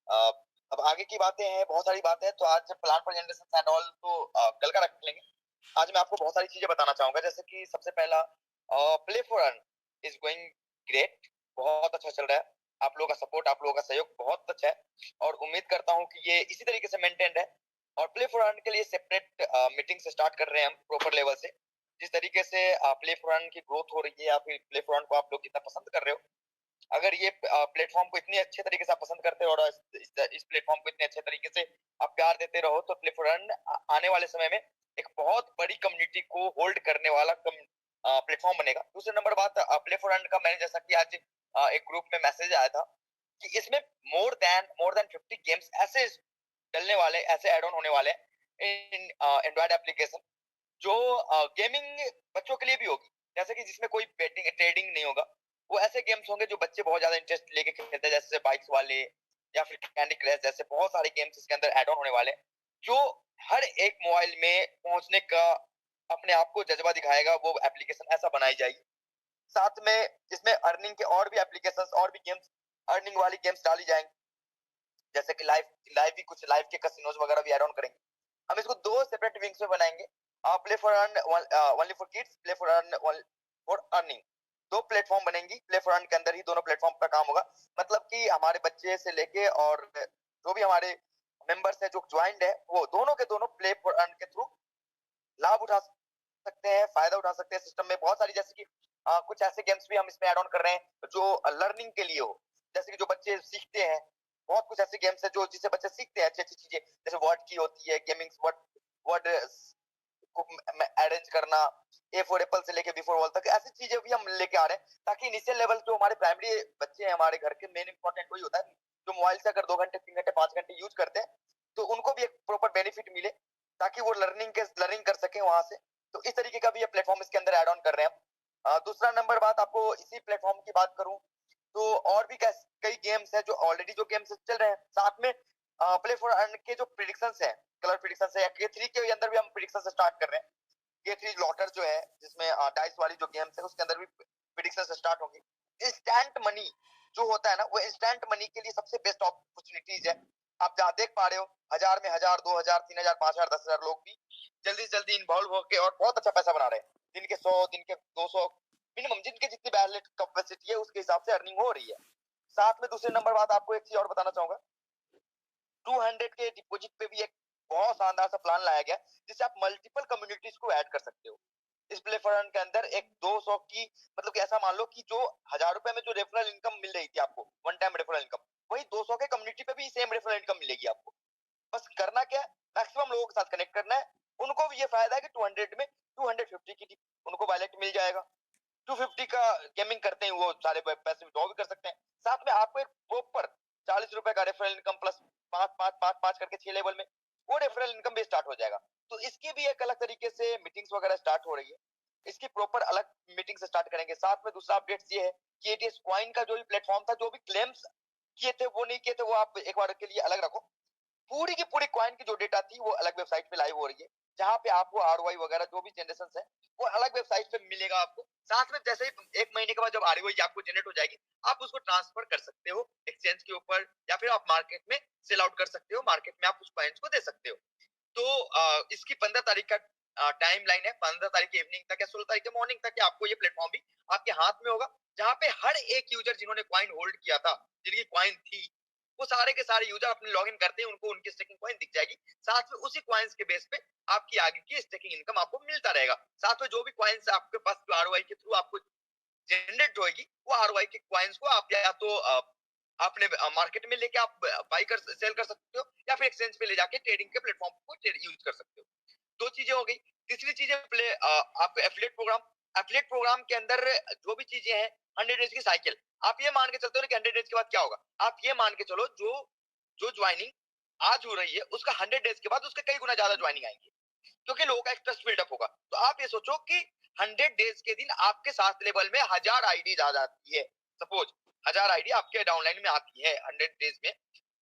अब आगे की बातें हैं, बहुत सारी बातें हैं, तो आज plan for generation and all तो कल का रख लेंगे। आज मैं आपको बहुत सारी चीजें बताना चाहूंगा, जैसे कि सबसे पहला, play for earn is going great, बहुत अच्छा चल रहा है। आप लोगों का सपोर्ट, आप लोगों का सहयोग बहुत अच्छा है, और उम्मीद करता हूँ कि ये इसी तरीके से मेंटेन्ड है। और प्ले फॉर अर्न के लिए सेपरेट मीटिंग से स्टार्ट कर रहे हैं हम प्रॉपर लेवल से। जिस तरीके से प्ले फॉर अर्न की ग्रोथ हो रही है, या फिर प्ले फॉर अर्न को आप लोग कितना पसंद कर रहे हो, अगर ये प्लेटफॉर्म को इतने अच्छे तरीके से आप पसंद करते हो, और इस प्लेटफॉर्म को इतने अच्छे तरीके से आप प्यार देते रहो, तो प्ले फॉर रन आने वाले समय में एक बहुत बड़ी कम्युनिटी को होल्ड करने वाला प्लेटफॉर्म बनेगा। दूसरे नंबर बात, प्ले फॉर रन का, मैंने जैसा कि आज एक ग्रुप में मैसेज आया था कि इसमें मोर देन 50 गेम्स ऐसे डलने वाले, ऐसे एड ऑन होने वाले इन एंड्रॉइड एप्लीकेशन, जो गेमिंग बच्चों के लिए भी होगी, जैसे कि जिसमें कोई बेटिंग ट्रेडिंग नहीं होगा। वो ऐसे गेम्स होंगे जो बच्चे बहुत ज्यादा इंटरेस्ट लेके खेलते हैं, जैसे बाइक्स वाले या फिर कैंडी क्रश, जैसे बहुत सारे गेम्स इसके अंदर एड ऑन होने वाले हैं, जो हर एक मोबाइल में पहुंचने का अपने आप को जज्बा दिखाएगा। वो एप्लीकेशन ऐसा बनाई जाएगी। साथ में इसमें अर्निंग के और भी एप्लीकेशंस और भी गेम्स, अर्निंग वाली गेम्स डाली जाएंगी, जैसे कि लाइव लाइव भी कुछ लाइव के कसिनोज वगैरह भी एड ऑन करेंगे। हम इसको दो सेपरेट विंग्स में बनाएंगे, play for earn only for kids, play for earn for earning. दो प्लेटफॉर्म बनेंगी, प्ले फॉर अर्न के अंदर ही दोनों प्लेटफॉर्म पर काम होगा। मतलब कि हमारे बच्चे से लेके और जो भी हमारे मेंबर्स है जो ज्वाइंट है, वो दोनों के दोनों प्ले फॉर अर्न के थ्रू लाभ उठा सकते हैं, फायदा उठा सकते हैं। सिस्टम में बहुत सारी, जैसे कि कुछ ऐसे गेम्स भी हम इसमें ऐड ऑन कर रहे हैं जो लर्निंग के लिए हो, जैसे कि जो बच्चे सीखते हैं। बहुत कुछ ऐसे गेम्स है जो जिससे बच्चे सीखते हैं अच्छी अच्छी चीजें, जैसे वर्ड की होती है, गेमिंग वर्ड वर्ड को अरेंज करना, ए फॉर एप्पल से लेके बी फॉर बॉल तक, ऐसी चीजें भी हम लेके आ रहे हैं, ताकि इनिशियल लेवल जो हमारे प्राइमरी बच्चे हैं हमारे घर के, मेन इंपॉर्टेंट वही होता है जो मोबाइल से अगर 2 घंटे 3 घंटे 5 घंटे यूज करते हैं, तो उनको भी एक प्रॉपर बेनिफिट मिले, ताकि वो लर्निंग कर सके वहां से। तो इस तरीके का भी ये प्लेटफॉर्म इसके अंदर ऐड ऑन कर रहे हैं हम। दूसरा नंबर बात, आपको इसी प्लेटफॉर्म की बात करूं, तो और भी कई गेम्स है जो ऑलरेडी जो गेम्स चल रहे हैं, साथ में प्ले फॉर अर्न के जो प्रिडिक्शंस है, कलर प्रिडिक्शंस है, के 3 के अंदर भी हम प्रिडिक्शन स्टार्ट कर रहे हैं। के 3 लॉटर जो है, जिसमें डाइस वाली जो गेम्स है, उसके अंदर भी प्रिडिक्शन स्टार्ट होंगी। इंस्टेंट मनी जो होता है ना, वो इंस्टेंट मनी के लिए सबसे बेस्ट अपॉर्चुनिटीज है। आप जहाँ देख पा रहे हो, 1000 में 1000, 2000, 3000, 5000, 10,000 लोग भी जल्दी से जल्दी इन्वॉल्व होकर और बहुत अच्छा पैसा बना रहे हैं। दिन के 100, दिन के 200, मिनिमम जिनके जितनी बैलेट कैपेसिटी है उसके हिसाब से अर्निंग हो रही है। साथ में दूसरे नंबर बात, आपको एक चीज और बताना चाहूंगा, 200 के डिपॉजिट पे भी एक बहुत शानदार सा प्लान लाया गया, जिससे आप मल्टीपल कम्युनिटीज को ऐड कर सकते हो। इस प्ले फंड के अंदर एक 200 की, मतलब कि ऐसा मान लो कि जो 1000 रुपए में जो रेफरल इनकम मिल रही थी आपको, वन टाइम रेफरल इनकम, वही 200 के कम्युनिटी पे भी सेम रेफरल इनकम मिलेगी आपको। बस करना क्या है, मैक्सिमम लोगों के साथ कनेक्ट करना है। उनको भी ये फायदा है कि 200 में 250 की उनको वैलेट मिल जाएगा। 250 का गेमिंग करते हैं वो सारे पैसे विड्रॉ भी कर सकते हैं। साथ में आपको एक प्रॉपर 40 रुपए का रेफरल इनकम प्लस पांच पांच पांच पांच करके 6 लेवल में वो रेफरल इनकम भी स्टार्ट हो जाएगा। तो इसकी भी एक अलग तरीके से मीटिंग्स वगैरह स्टार्ट हो रही है, इसकी प्रॉपर अलग मीटिंग स्टार्ट करेंगे। साथ में दूसरा अपडेट ये है कि एटीएस कॉइन का जो भी प्लेटफॉर्म था, जो भी क्लेम्स किए थे वो नहीं किए थे, वो आप एक बार के लिए अलग रखो। पूरी की पूरी कॉइन की जो डेटा थी वो अलग वेबसाइट पे लाइव हो रही है, जहां पे आपको आरओआई वगैरह जो भी जनरेशन है वो अलग वेबसाइट पे मिलेगा आपको। साथ में जैसे ही 1 महीने के बाद जब आरओआई आपको जनरेट हो जाएगी, आप उसको ट्रांसफर कर सकते हो एक्सचेंज के ऊपर, या फिर आप मार्केट में सेल आउट कर सकते हो, मार्केट में आप उस कॉइन्स को दे सकते हो। तो इसकी 15 तारीख का टाइम लाइन है, 15 तारीख की इवनिंग तक या 16 तारीख के मॉर्निंग तक आपको ये प्लेटफॉर्म भी आपके हाथ में होगा, जहां पे हर एक यूजर जिन्होंने कॉइन होल्ड किया था, जिनकी कॉइन थी, वो सारे के सारे यूजर अपने लॉगिन करते हैं, उनको उनकी स्टेकिंग कॉइन दिख जाएगी। साथ में उसी कॉइन्स के बेस पे आपकी आगे की स्टेकिंग इनकम आपको मिलता रहेगा। साथ में जो भी कॉइन्स आपके पास आरओआई के थ्रू आपको जनरेट होगी, वो आरओआई के कॉइन्स को आप या तो अपने मार्केट में लेके आप बाई कर सेल कर सकते हो, या फिर एक्सचेंज पे ले जाके ट्रेडिंग के प्लेटफॉर्म को यूज कर सकते हो। दो चीजें हो गई। तीसरी चीज है आपको एफिलिएट प्रोग्राम। एफिलिएट प्रोग्राम के अंदर जो भी चीजें हैं, 100 डेज की साइकिल, आप ये मान के चलते हो कि 100 डेज के बाद क्या होगा। आप ये मान के चलो, जो जो ज्वाइनिंग आज हो रही है उसका 100 डेज के बाद उसके कई गुना ज्यादा ज्वाइनिंग आएंगे, क्योंकि लोगों का एक ट्रस्ट बिल्डअप होगा। तो आप ये सोचो कि 100 डेज के दिन आपके साथ लेवल में 1000 आईडी आ जाती है, सपोज 1000 आईडी आपके डाउनलाइन में आती है 100 डेज में,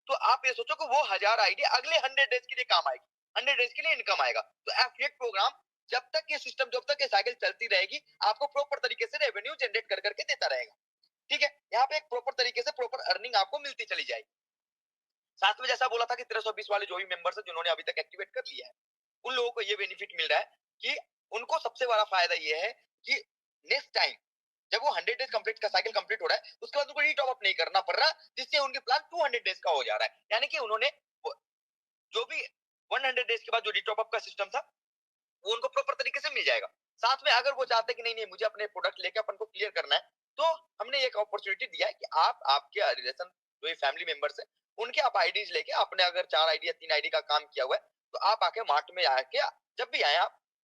तो आप ये सोचो कि वो 1000 आईडी अगले 100 डेज के लिए काम आएगी, 100 डेज के लिए इनकम आएगा। तो एफिलिएट प्रोग्राम, जब तक ये सिस्टम, जब तक ये साइकिल चलती रहेगी, आपको प्रॉपर तरीके से रेवेन्यू जनरेट कर करके देता रहेगा। ठीक है, यहाँ पे एक प्रॉपर तरीके से प्रॉपर अर्निंग आपको मिलती चली जाएगी। साथ में जैसा बोला था कि 1320 वाले जो भी मेंबर्स है जिन्होंने अभी तक एक्टिवेट कर लिया है, उन लोगों को ये बेनिफिट मिल रहा है कि उनको सबसे बड़ा फायदा ये है कि नेक्स्ट टाइम जब वो 100 डेज कंप्लीट का साइकिल कंप्लीट हो रहा है, उसके बाद उनको रीटॉप अप नहीं करना पड़ रहा, जिससे उनके प्लान 200 डेज का हो जा रहा है। यानी कि उन्होंने जो भी 100 डेज के बाद जो रीटॉप अप का सिस्टम था, वो उनको प्रॉपर तरीके से मिल जाएगा। साथ में अगर वो चाहते हैं कि नहीं नहीं मुझे अपने प्रोडक्ट लेके अपन को क्लियर करना है, तो हमने एक अपॉर्चुनिटी दिया है कि आप आपके रिलेशन जो ये फैमिली मेंबर्स है, उनके आप आईडीज लेके, आपने अगर 4 आईडी या 3 आईडी का काम किया हुआ है, तो आप आके मार्ट में आके जब भी आए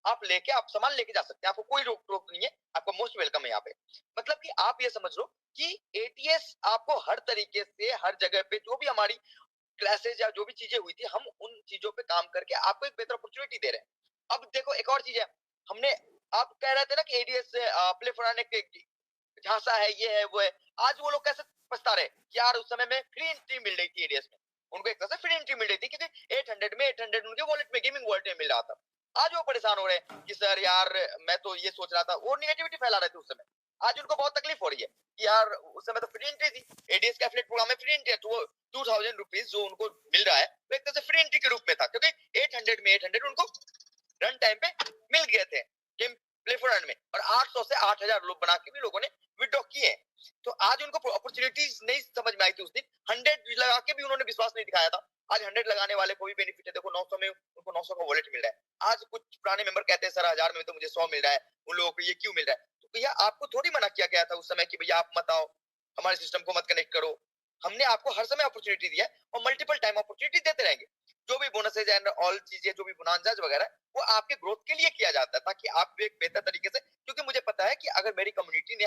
आप लेके आप सामान लेके जा सकते हैं, आपको कोई रोक टोक नहीं है, आपका मोस्ट वेलकम है यहाँ पे। मतलब कि आप ये समझ लो कि एटीएस आपको हर तरीके से हर जगह पे जो भी हमारी क्लासेस या जो भी चीजें हुई थी, हम उन चीजों पे काम करके आपको एक बेहतर अपॉर्चुनिटी दे रहे हैं। अब देखो एक और चीज है, हमने आप कह रहे थे ना कि एडीएस से प्ले फॉर के झांसा है, ये है वो है, आज वो लोग कैसे पछता रहे कि यार उस समय में फ्री एंट्री मिल रही थी एडीएस में, उनको एक तरह से फ्री एंट्री मिल रही थी क्योंकि 800 उनके वॉलेट में गेमिंग वॉलेट में मिल रहा था। आज वो परेशान हो रहे हैं कि सर यार मैं तो ये सोच रहा था, वो निगेटिविटी फैला रहे थे उस समय। आज उनको बहुत तकलीफ हो रही है कि यार उस समय तो फ्री एंट्री थी, एडीएस का एफिलिएट प्रोग्राम में फ्री एंट्री है, तो 2000 रुपीज जो उनको मिल रहा है वो एक तरह से फ्री एंट्री के रूप में था, क्योंकि 800 उनको रन टाइम पे मिल गए थे गेम प्ले फॉर अर्न में, और 800 से 8000 लोग बना के भी लोगों ने विड्रॉ किए। तो आज उनको अपॉर्चुनिटीज नहीं समझ में आई थी उस दिन, 100 लगा के भी उन्होंने विश्वास नहीं दिखाया था। आज 100 लगाने वाले को भी बेनिफिट है, देखो 900 में उनको 900 का वॉलेट मिल रहा है। आज कुछ पुराने मेंबर कहते हैं सर 1000 में तो मुझे 100 मिल रहा है, उन लोगों को ये क्यों मिल रहा है? तो भैया आपको थोड़ी मना किया गया था उस समय कि भैया आप मत आओ, हमारे सिस्टम को मत कनेक्ट करो। हमने आपको हर समय अपॉर्चुनिटी दिया है और मल्टीपल टाइम अपॉर्चुनिटी देते रहेंगे। जो भी बोनसेज एंड ऑल चीजें, जो भी बोनांजाज वगैरह, वो आपके ग्रोथ के लिए किया जाता है, ताकि आप एक बेहतर तरीके से, क्योंकि मुझे पता है कि अगर मेरी कम्युनिटी ने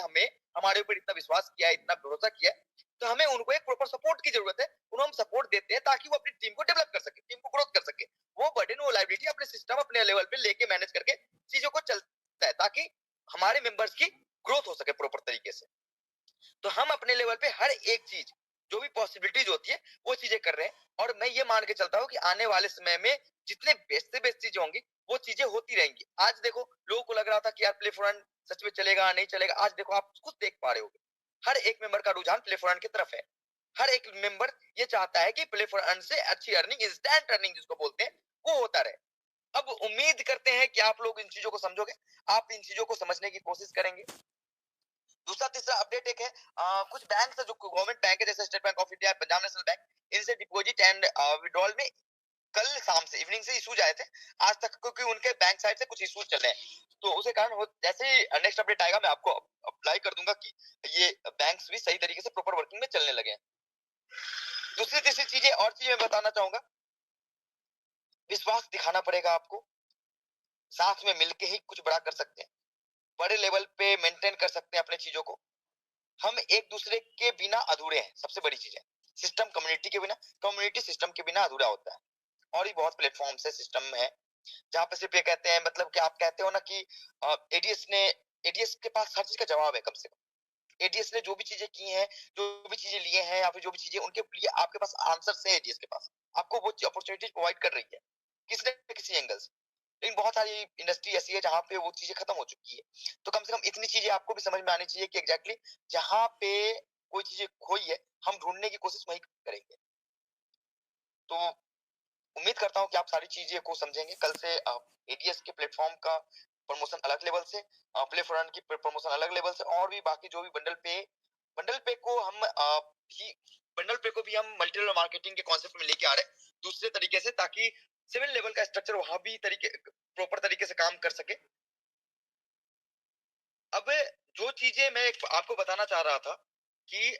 हमारे ऊपर इतना विश्वास किया है, इतना भरोसा किया है, तो हमें उनको एक प्रॉपर सपोर्ट की जरूरत है। उन्हें हम सपोर्ट देते हैं ताकि वो अपनी टीम को डेवलप कर सके, टीम को ग्रोथ कर सके। वो बर्डन, वो लाइबिलिटी अपने सिस्टम, अपने लेवल पे लेके मैनेज करके चीजों को चलता है, ताकि हमारे मेंबर्स की ग्रोथ हो सके प्रॉपर तरीके से। तो हम अपने लेवल पे हर एक चीज, जो भी पॉसिबिलिटीज होती है, वो चीजें कर रहे हैं। और मैं ये मान के चलता हूँ कि आने वाले समय में जितने बेस्ट से बेस्ट चीजें होंगी, वो चीजें होती रहेंगी। आज देखो लोगों को लग रहा था कि यार प्ले फॉर अर्न सच में चलेगा नहीं चलेगा, आज देखो आप खुद देख पा रहे हो, हर एक मेंबर का रुझान प्ले फॉर अर्न की तरफ है। हर एक मेंबर ये चाहता है कि प्ले फॉर अर्न से अच्छी अर्निंग, इंस्टेंट अर्निंग जिसको बोलते हैं, वो होता रहे। अब उम्मीद करते हैं कि आप लोग इन चीजों को समझोगे, आप इन चीजों को समझने की कोशिश करेंगे। दूसरा तीसरा अपडेट एक है, कुछ बैंक है जो गवर्नमेंट बैंक है, जैसे state bank of India, Punjab national bank, इनसे डिपॉजिट एंड विड्रॉल में कल शाम से, इवनिंग से इशूज आए थे आज तक, क्योंकि उनके बैंक साइड से कुछ इशूज चल रहे हैं। तो उसके कारण जैसे ही नेक्स्ट अपडेट आएगा मैं आपको अप्लाई कर दूंगा कि ये बैंक्स भी सही तरीके से प्रॉपर वर्किंग में चलने लगे हैं। दूसरी तीसरी चीजें और चीजें मैं बताना चाहूंगा, विश्वास दिखाना पड़ेगा आपको, साथ में मिलके ही कुछ बड़ा कर सकते हैं, बड़े लेवल पे मेंटेन कर सकते हैं अपने चीजों को। हम एक दूसरे के बिना अधूरे हैं, सबसे बड़ी चीज है। सिस्टम कम्युनिटी के बिना, कम्युनिटी सिस्टम के बिना अधूरा होता है। और भी बहुत प्लेटफॉर्म्स है, सिस्टम है, जहाँ पे सिर्फ ये कहते हैं, मतलब कि आप कहते हो ना कि एडीएस के पास हर चीज का जवाब है। कम से कम एडीएस ने जो भी चीजें की हैं, जो भी चीजें लिए हैं, या फिर जो भी चीजें उनके लिए आपके पास आंसर है, एडीएस के पास आपको वो अपॉर्चुनिटी प्रोवाइड कर रही है किसी न किसी एंगल से। लेकिन बहुत सारी इंडस्ट्री ऐसी है जहाँ पे वो चीजें खत्म हो चुकी है। तो कम से कम इतनी चीजें आपको भी समझ में आनी चाहिए कि एग्जैक्टली जहाँ पे कोई चीजें खोई है, हम ढूंढने की कोशिश वही करेंगे। तो उम्मीद करता हूँ कि आप सारी चीजें को समझेंगे। कल से एडीएस के प्लेटफॉर्म का प्रमोशन अलग लेवल से, प्ले फॉर अर्न की प्रमोशन अलग लेवल से, और भी बाकी जो भी बंडल पे को हम बंडल पे को भी हम मल्टी लेवल मार्केटिंग के कॉन्सेप्ट में लेके आ रहे हैं दूसरे तरीके से, ताकि 7 लेवल का स्ट्रक्चर वहां भी प्रॉपर तरीके से काम कर सके। अब जो चीजें मैं आपको बताना चाह रहा था कि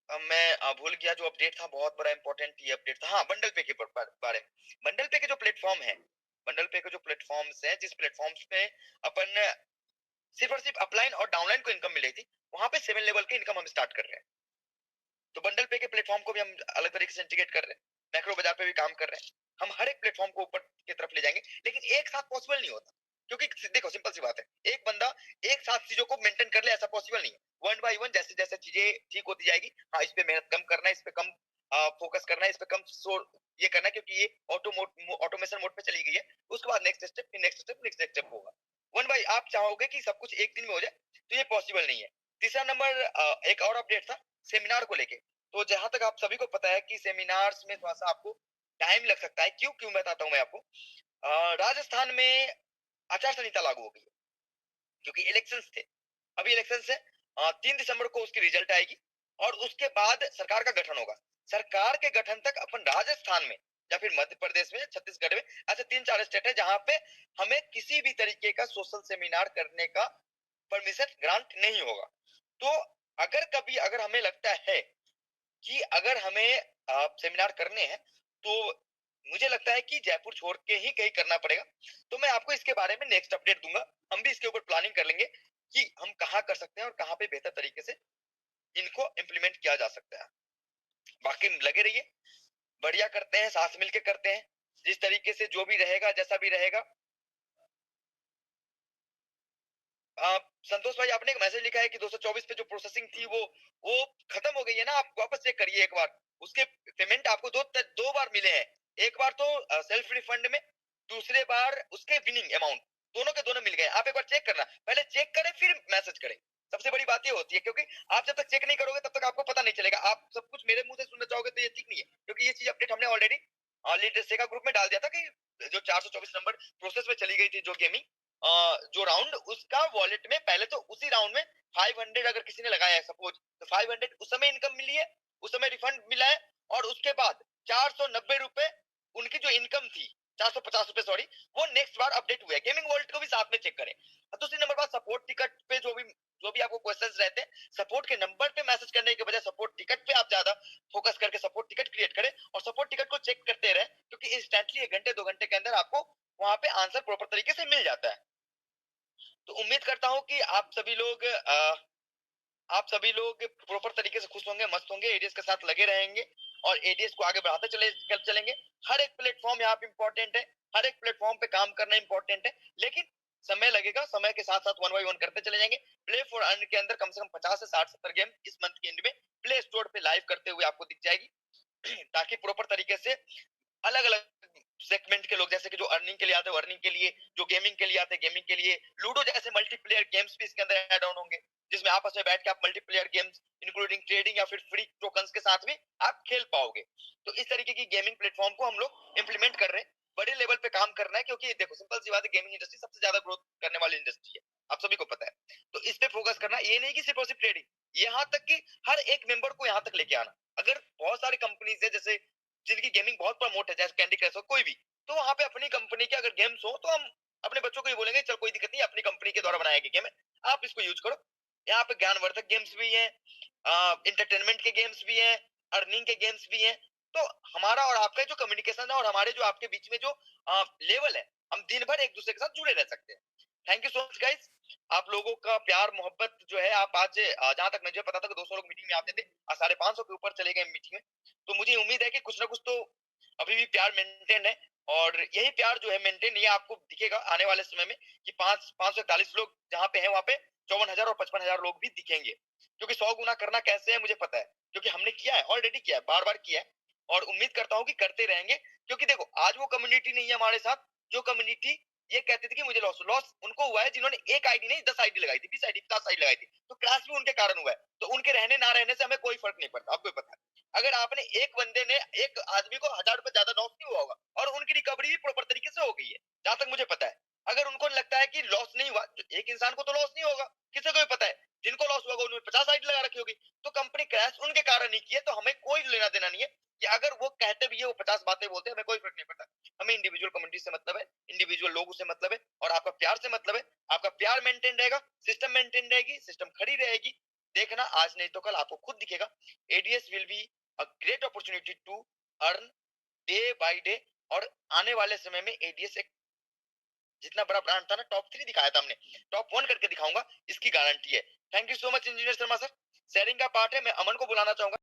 मैं भूल गया, जो अपडेट था बहुत बड़ा इंपॉर्टेंट ये अपडेट था, हाँ बंडल पे के बारे में। बंडल पे के जो प्लेटफॉर्म है, बंडल पे के जो प्लेटफॉर्म्स हैं, जिस प्लेटफॉर्म्स पे अपन सिर्फ और सिर्फ अपलाइन और डाउनलाइन को इनकम मिल रही थी, वहां पे 7 लेवल के इनकम हम स्टार्ट कर रहे हैं। तो बंडल पे के प्लेटफॉर्म को भी हम अलग तरीके से इंटीग्रेट कर रहे हैं, मैक्रो बाजार पे भी काम कर रहे हैं। हम हर एक प्लेटफॉर्म को ऊपर की तरफ ले जाएंगे, लेकिन एक साथ पॉसिबल नहीं होता, क्योंकि देखो सिंपल सी बात है, एक बंदा एक साथ चीजों को मेंटेन कर ले, ऐसा पॉसिबल नहीं है। वन बाय वन जैसे जैसे चीजें ठीक होती जाएगी, हाँ इस पे मेहनत कम करना है, इस पे कम फोकस करना है, इस पे कम ये करना है, क्योंकि ये ऑटोमेशन मोड पे चली गई है। उसके बाद next step, next step, next step होगा। वन बाय आप चाहोगे कि सब कुछ एक दिन में हो जाए, तो ये पॉसिबल नहीं है। तीसरा नंबर एक और अपडेट था सेमिनार को लेके। तो जहां तक आप सभी को पता है कि सेमिनार्स में थोड़ा सा आपको टाइम लग सकता है। क्यों क्यों बताता हूँ मैं आपको। राजस्थान में आचार संहिता लागू हो गई है क्योंकि इलेक्शंस थे। अभी इलेक्शन से 3 दिसंबर को उसकी रिजल्ट आएगी और उसके बाद सरकार का गठन होगा। सरकार के गठन तक अपन राजस्थान में या फिर मध्य प्रदेश में, छत्तीसगढ़ में, ऐसे 3-4 स्टेट है जहां पे हमें किसी भी तरीके का सोशल सेमिनार करने का परमिशन ग्रांट नहीं होगा। तो अगर कभी अगर हमें लगता है कि अगर हमें सेमिनार करने हैं तो मुझे लगता है कि जयपुर छोड़ के ही कहीं करना पड़ेगा। तो मैं आपको इसके बारे में नेक्स्ट अपडेट दूंगा। हम भी इसके ऊपर प्लानिंग कर लेंगे कि हम कहाँ कर सकते हैं और कहाँ पे बेहतर तरीके से इनको इम्प्लीमेंट किया जा सकता है। बाकी लगे रहिए, बढ़िया करते हैं, साथ मिलके करते हैं। जिस तरीके से जो भी रहेगा, जैसा भी रहेगा। संतोष भाई, आपने एक मैसेज लिखा है कि 224 पे जो प्रोसेसिंग थी वो खत्म हो गई है ना। आप वापस चेक करिए एक बार। उसके पेमेंट आपको दो बार मिले हैं। एक बार तो सेल्फ रिफंड में, दूसरे बार उसके विनिंग अमाउंट, दोनों के दोनों मिल गए। आप एक बार चेक करना, पहले चेक करें फिर मैसेज करें। सबसे बड़ी बात ये होती है, क्योंकि आप जब तक चेक नहीं करोगे तब तक आपको पता नहीं चलेगा। आप सब कुछ मेरे मुंह से सुनना चाहोगे तो ये ठीक नहीं है, क्योंकि ये चीज अपडेट हमने ऑलरेडी लीड सेगा ग्रुप में डाल दिया था कि जो 424 नंबर प्रोसेस में चली गई थी जो गेमिंग, जो राउंड, उसका वॉलेट में पहले तो उसी राउंड में 500 अगर किसी ने लगाया है सपोज, तो 500 उस समय इनकम मिली है, उस समय रिफंड मिला है। और उसके बाद 490 रुपए उनकी जो इनकम थी, 450 रुपए सॉरी, वो नेक्स्ट बार अपडेट हुआ है। गेमिंग वॉलेट को भी साथ में चेक करें। दूसरी नंबर बात, सपोर्ट टिकट पे जो भी आपको क्वेश्चंस रहते हैं, सपोर्ट के नंबर पे मैसेज करने के बजाय सपोर्ट टिकट पे आप ज्यादा फोकस करके सपोर्ट टिकट क्रिएट करें और सपोर्ट टिकट को चेक करते रहे, क्योंकि इंस्टेंटली 1 घंटे 2 घंटे के अंदर आपको वहां पे आंसर प्रॉपर तरीके से मिल जाता है। तो उम्मीद करता हूं कि आप सभी लोग प्रॉपर तरीके से खुश होंगे, मस्त होंगे, एडीएस के साथ लगे रहेंगे और एडीएस को आगे बढ़ाते चलेंगे। हर एक प्लेटफॉर्म यहाँ पे इंपॉर्टेंट है, हर एक प्लेटफॉर्म पे काम करना इंपॉर्टेंट है, लेकिन समय लगेगा। समय के साथ साथ 1 बाय 1 करते चले जाएंगे। प्ले फॉर अर्न के अंदर कम से कम 50 से 60-70 गेम इस मंथ के एंड में प्ले स्टोर पे लाइव करते हुए आपको दिख जाएगी ताकि प्रॉपर तरीके से अलग अलग सेगमेंट के लोग, जैसे कि जो अर्निंग के लिए आते हैं अर्निंग के लिए, जो गेमिंग के लिए आते हैं गेमिंग के लिए, लूडो जैसे मल्टीप्लेयर गेम्स भी इसके अंदर ऐड ऑन होंगे, जिसमें आपस में बैठ के आप मल्टीप्लेयर गेम्स इंक्लूडिंग ट्रेडिंग या फिर फ्री टोकन्स के साथ भी आप खेल पाओगे। तो इस तरीके की गेमिंग प्लेटफॉर्म को हम लोग इंप्लीमेंट कर रहे हैं, बड़े लेवल पे काम करना है, क्योंकि देखो सिंपल सी बात है, गेमिंग इंडस्ट्री सबसे ज्यादा ग्रोथ करने वाली इंडस्ट्री है, आप सभी को पता है। तो इस पे फोकस करना, ये नहीं कि सिर्फ और सिर्फ ट्रेडिंग, यहाँ तक कि हर एक मेंबर को यहाँ तक लेके आना। अगर बहुत सारी कंपनीज है जैसे जिनकी गेमिंग बहुत प्रमोट है, जैसे कैंडी क्रश हो कोई भी, तो वहां पे अपनी कंपनी के अगर गेम्स हो तो हम अपने बच्चों को ही बोलेंगे चल कोई दिक्कत नहीं, अपनी कंपनी के द्वारा बनाया गया गेम है, आप इसको यूज करो। यहाँ पे ज्ञानवर्धक गेम्स भी हैं, इंटरटेनमेंट के गेम्स भी हैं, अर्निंग के गेम्स भी हैं। तो हमारा और आपका जो कम्युनिकेशन है और हमारे जो आपके बीच में जो लेवल है, हम दिन भर एक दूसरे के साथ जुड़े रह सकते हैं। Thank you so much guys. आप लोगों का प्यार मोहब्बत जो है, आप आज जहां तक मुझे पता था कि 200 लोग मीटिंग में आते थे, आज 550 के ऊपर चले गए मीटिंग में। तो मुझे उम्मीद है कि कुछ ना कुछ तो अभी भी प्यार मेंटेन है, और यही प्यार जो है मेंटेन, ये आपको दिखेगा आने वाले समय में कि 541 लोग जहाँ पे हैं वहां पे 54,000 और 55,000 लोग भी दिखेंगे। क्योंकि 100 गुना करना कैसे है मुझे पता है, क्योंकि हमने किया है, ऑलरेडी किया है, बार बार किया है, और उम्मीद करता हूँ कि करते रहेंगे। क्योंकि देखो आज वो कम्युनिटी नहीं है हमारे साथ, जो कम्युनिटी ये कहती थी कि मुझे लॉस लॉस उनको हुआ है जिन्होंने एक आईडी नहीं 10 आईडी लगाई थी, 20 आईडी 50 आईडी लगाई थी, तो क्रैश भी उनके कारण हुआ है। तो उनके रहने ना रहने से हमें कोई फर्क नहीं पड़ता, आपको पता है। अगर आपने एक बंदे ने एक आदमी को 1000 रुपए ज्यादा लॉस नहीं हुआ होगा, और उनकी रिकवरी भी प्रॉपर तरीके से हो गई है जहां तक मुझे पता है। अगर उनको लगता है कि लॉस नहीं हुआ, एक इंसान को तो लॉस नहीं होगा, किसी को भी पता है, जिनको लॉस हुआ उन्होंने 50 आईडी लगा रखी होगी, तो कंपनी क्रैश उनके कारण नहीं की है। तो हमें कोई लेना देना नहीं है कि अगर वो कहते भी है, वो 50 बातें बोलते हैं, हमें कोई फर्क नहीं पड़ता। हमें इंडिविजुअल कम्युनिटी से मतलब है, इंडिविजुअल लोगों से मतलब है, और आपका प्यार से मतलब है। आपका प्यार मेंटेन रहेगा, सिस्टम मेंटेन रहेगी, सिस्टम खड़ी रहेगी। देखना आज नहीं तो कल आपको खुद दिखेगा। ADS will be a great opportunity to earn day by day. और आने वाले समय में एडीएस एक जितना बड़ा ब्रांड था ना, टॉप 3 दिखाया था हमने, टॉप 1 करके दिखाऊंगा, इसकी गारंटी है। Thank you so much engineer Sharma sir. Sharing का पार्ट है, मैं अमन को बुलाना चाहूंगा।